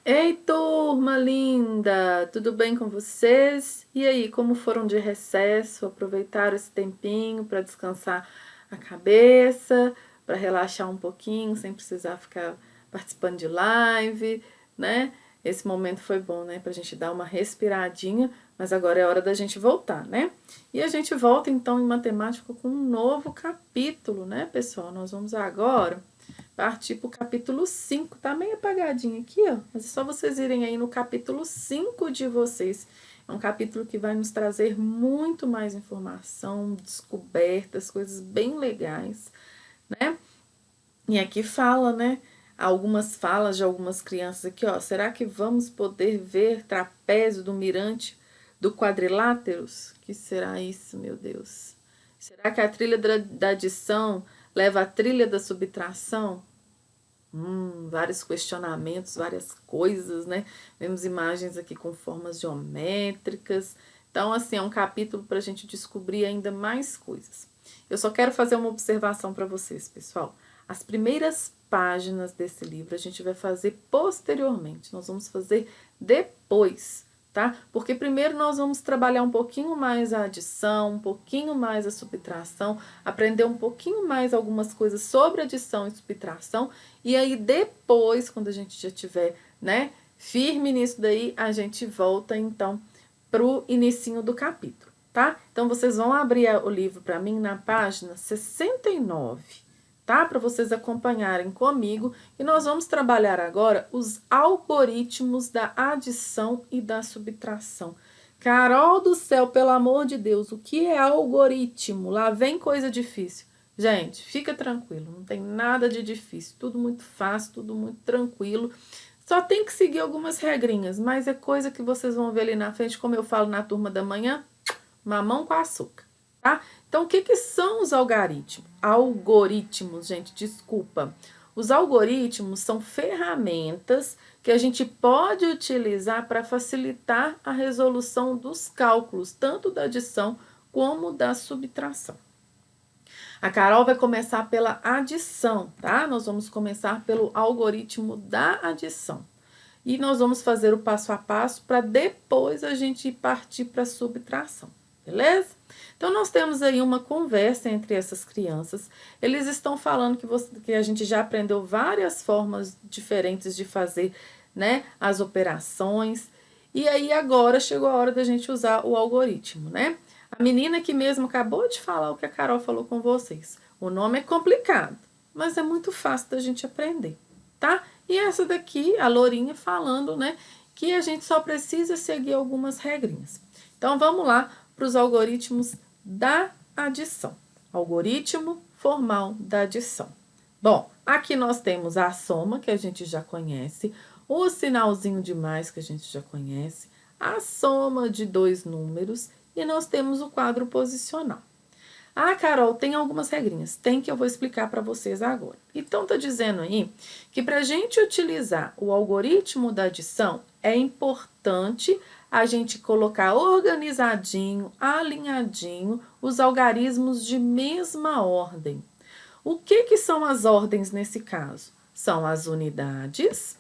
Ei, turma linda! Tudo bem com vocês? E aí, como foram de recesso? Aproveitaram esse tempinho para descansar a cabeça, para relaxar um pouquinho, sem precisar ficar participando de live, né? Esse momento foi bom, né? Pra gente dar uma respiradinha, mas agora é hora da gente voltar, né? E a gente volta então em matemática com um novo capítulo, né, pessoal? Nós vamos agora partir para o capítulo 5. Tá meio apagadinho aqui, ó. Mas é só vocês irem aí no capítulo 5 de vocês. É um capítulo que vai nos trazer muito mais informação, descobertas, coisas bem legais, né? E aqui fala, né? Algumas falas de algumas crianças aqui, ó. Será que vamos poder ver trapézio do mirante do quadriláteros? Que será isso, meu Deus? Será que a trilha da adição leva a trilha da subtração? Vários questionamentos, várias coisas, né? Vemos imagens aqui com formas geométricas. Então, assim, é um capítulo para a gente descobrir ainda mais coisas. Eu só quero fazer uma observação para vocês, pessoal. As primeiras páginas desse livro a gente vai fazer posteriormente, nós vamos fazer depois, tá? Porque primeiro nós vamos trabalhar um pouquinho mais a adição, um pouquinho mais a subtração, aprender um pouquinho mais algumas coisas sobre adição e subtração, e aí depois, quando a gente já tiver, né, firme nisso daí, a gente volta então pro inicinho do capítulo, tá? Então vocês vão abrir o livro para mim na página 69, tá? Para vocês acompanharem comigo. E nós vamos trabalhar agora os algoritmos da adição e da subtração. Carol do céu, pelo amor de Deus, o que é algoritmo? Lá vem coisa difícil. Gente, fica tranquilo, não tem nada de difícil, tudo muito fácil, tudo muito tranquilo. Só tem que seguir algumas regrinhas, mas é coisa que vocês vão ver ali na frente, como eu falo na turma da manhã, mamão com açúcar, tá? Então, o que que são os algoritmos? Algoritmos, gente, desculpa. Os algoritmos são ferramentas que a gente pode utilizar para facilitar a resolução dos cálculos, tanto da adição como da subtração. A Carol vai começar pela adição, tá? Nós vamos começar pelo algoritmo da adição. E nós vamos fazer o passo a passo para depois a gente partir para a subtração, beleza? Então, nós temos aí uma conversa entre essas crianças. Eles estão falando que a gente já aprendeu várias formas diferentes de fazer, né, as operações. E aí, agora chegou a hora da gente usar o algoritmo, né? A menina que mesmo acabou de falar o que a Carol falou com vocês. O nome é complicado, mas é muito fácil da gente aprender, tá? E essa daqui, a Lourinha falando, né, que a gente só precisa seguir algumas regrinhas. Então, vamos lá para os algoritmos da adição. Algoritmo formal da adição. Bom, aqui nós temos a soma, que a gente já conhece, o sinalzinho de mais, que a gente já conhece, a soma de dois números e nós temos o quadro posicional. Ah, Carol, tem algumas regrinhas. Tem, que eu vou explicar para vocês agora. Então, tá dizendo aí que para a gente utilizar o algoritmo da adição, é importante a gente colocar organizadinho, alinhadinho, os algarismos de mesma ordem. O que são as ordens nesse caso? São as unidades,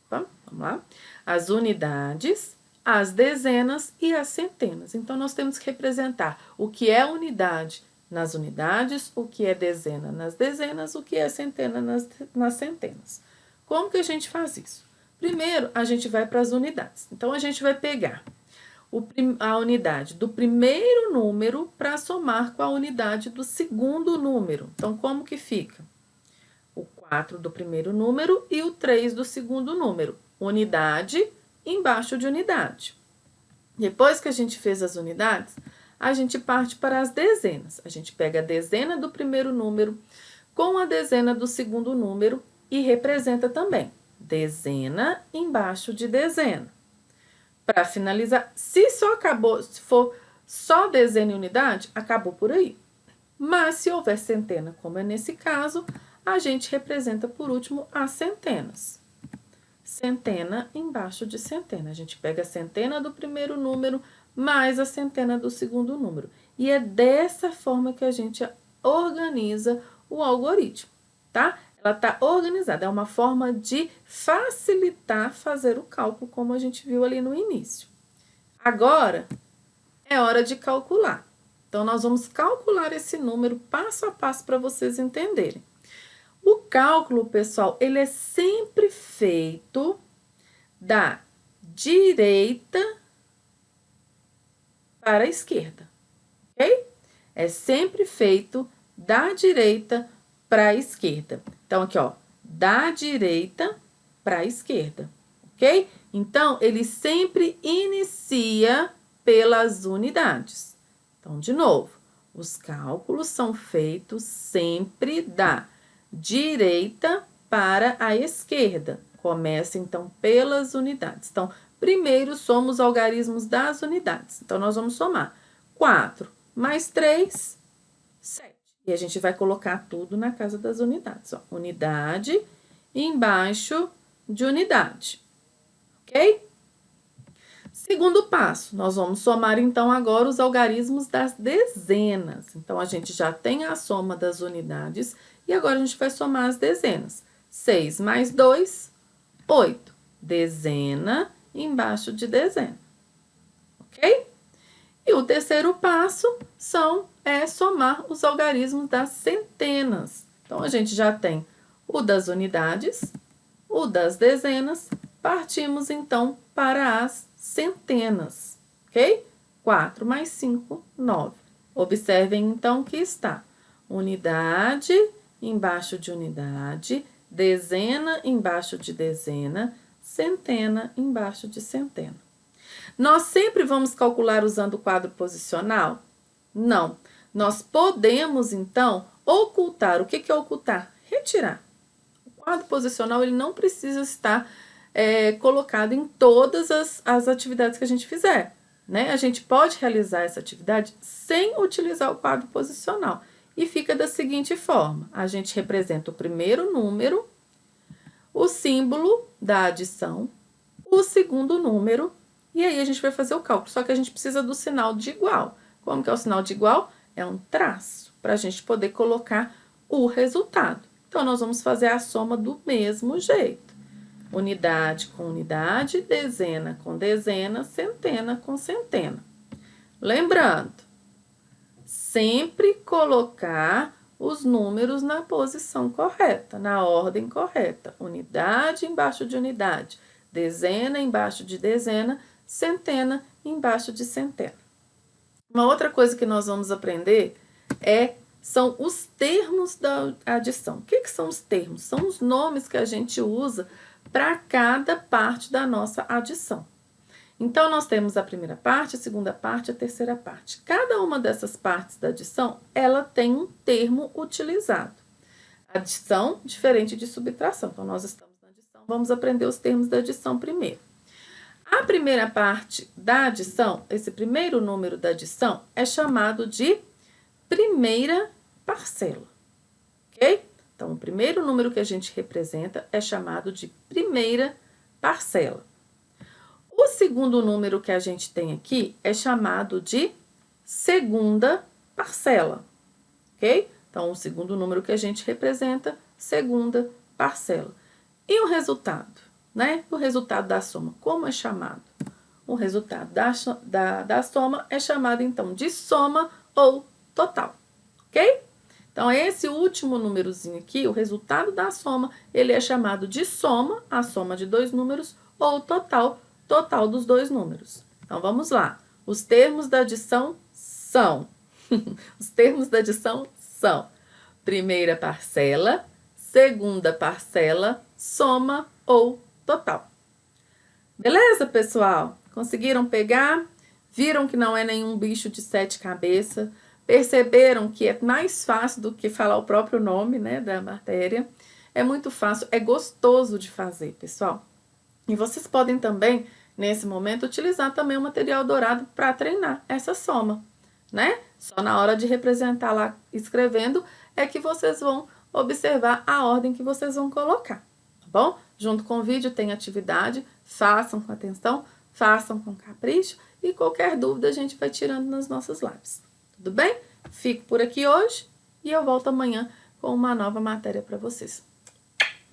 opa, vamos lá, as unidades, as dezenas e as centenas. Então, nós temos que representar o que é unidade nas unidades, o que é dezena nas dezenas, o que é centena nas centenas. Como que a gente faz isso? Primeiro, a gente vai para as unidades. Então, a gente vai pegar a unidade do primeiro número para somar com a unidade do segundo número. Então, como que fica? O 4 do primeiro número e o 3 do segundo número. Unidade embaixo de unidade. Depois que a gente fez as unidades, a gente parte para as dezenas. A gente pega a dezena do primeiro número com a dezena do segundo número e representa também dezena embaixo de dezena. Para finalizar, se for só dezena e unidade, acabou por aí. Mas se houver centena, como é nesse caso, a gente representa por último as centenas. Centena embaixo de centena. A gente pega a centena do primeiro número mais a centena do segundo número. E é dessa forma que a gente organiza o algoritmo, tá? Ela está organizada, é uma forma de facilitar fazer o cálculo, como a gente viu ali no início. Agora, é hora de calcular. Então, nós vamos calcular esse número passo a passo para vocês entenderem. O cálculo, pessoal, ele é sempre feito da direita para a esquerda, ok? É sempre feito da direita para a esquerda. Então, aqui, ó, da direita para a esquerda, ok? Então, ele sempre inicia pelas unidades. Então, de novo, os cálculos são feitos sempre da direita para a esquerda. Começa, então, pelas unidades. Então, primeiro somos algarismos das unidades. Então, nós vamos somar 4 mais 3, 7. E a gente vai colocar tudo na casa das unidades. Ó. Unidade embaixo de unidade. Ok? Segundo passo, nós vamos somar então agora os algarismos das dezenas. Então, a gente já tem a soma das unidades e agora a gente vai somar as dezenas. 6 mais 2, 8. Dezena embaixo de dezena. Ok? E o terceiro passo é somar os algarismos das centenas. Então, a gente já tem o das unidades, o das dezenas, partimos então para as centenas, ok? 4 mais 5, 9. Observem então que está unidade embaixo de unidade, dezena embaixo de dezena, centena embaixo de centena. Nós sempre vamos calcular usando o quadro posicional? Não. Nós podemos, então, ocultar. O que é ocultar? Retirar. O quadro posicional ele não precisa estar colocado em todas as atividades que a gente fizer. Né? A gente pode realizar essa atividade sem utilizar o quadro posicional. E fica da seguinte forma. A gente representa o primeiro número, o símbolo da adição, o segundo número, e aí a gente vai fazer o cálculo. Só que a gente precisa do sinal de igual. Como que é o sinal de igual? É um traço, para a gente poder colocar o resultado. Então, nós vamos fazer a soma do mesmo jeito. Unidade com unidade, dezena com dezena, centena com centena. Lembrando, sempre colocar os números na posição correta, na ordem correta. Unidade embaixo de unidade, dezena embaixo de dezena, centena embaixo de centena. Uma outra coisa que nós vamos aprender são os termos da adição. O que são os termos? São os nomes que a gente usa para cada parte da nossa adição. Então, nós temos a primeira parte, a segunda parte, a terceira parte. Cada uma dessas partes da adição, ela tem um termo utilizado. Adição, diferente de subtração. Então, nós estamos na adição, vamos aprender os termos da adição primeiro. A primeira parte da adição, esse primeiro número da adição, é chamado de primeira parcela, ok? Então, o primeiro número que a gente representa é chamado de primeira parcela. O segundo número que a gente tem aqui é chamado de segunda parcela, ok? Então, o segundo número que a gente representa, segunda parcela. E o resultado, né? O resultado da soma, como é chamado? O resultado da soma é chamado, então, de soma ou total, ok? Então, esse último númerozinho aqui, o resultado da soma, ele é chamado de soma, a soma de dois números, ou total dos dois números. Então, vamos lá. Os termos da adição são... Os termos da adição são primeira parcela, segunda parcela, soma ou total. Beleza, pessoal? Conseguiram pegar? Viram que não é nenhum bicho de 7 cabeças? Perceberam que é mais fácil do que falar o próprio nome, né, da matéria? É muito fácil, é gostoso de fazer, pessoal. E vocês podem também, nesse momento, utilizar também o material dourado para treinar essa soma, né? Só na hora de representar lá escrevendo é que vocês vão observar a ordem que vocês vão colocar, tá bom? Junto com o vídeo tem atividade, façam com atenção, façam com capricho e qualquer dúvida a gente vai tirando nas nossas lives. Tudo bem? Fico por aqui hoje e eu volto amanhã com uma nova matéria para vocês.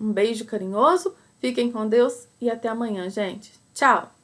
Um beijo carinhoso, fiquem com Deus e até amanhã, gente. Tchau!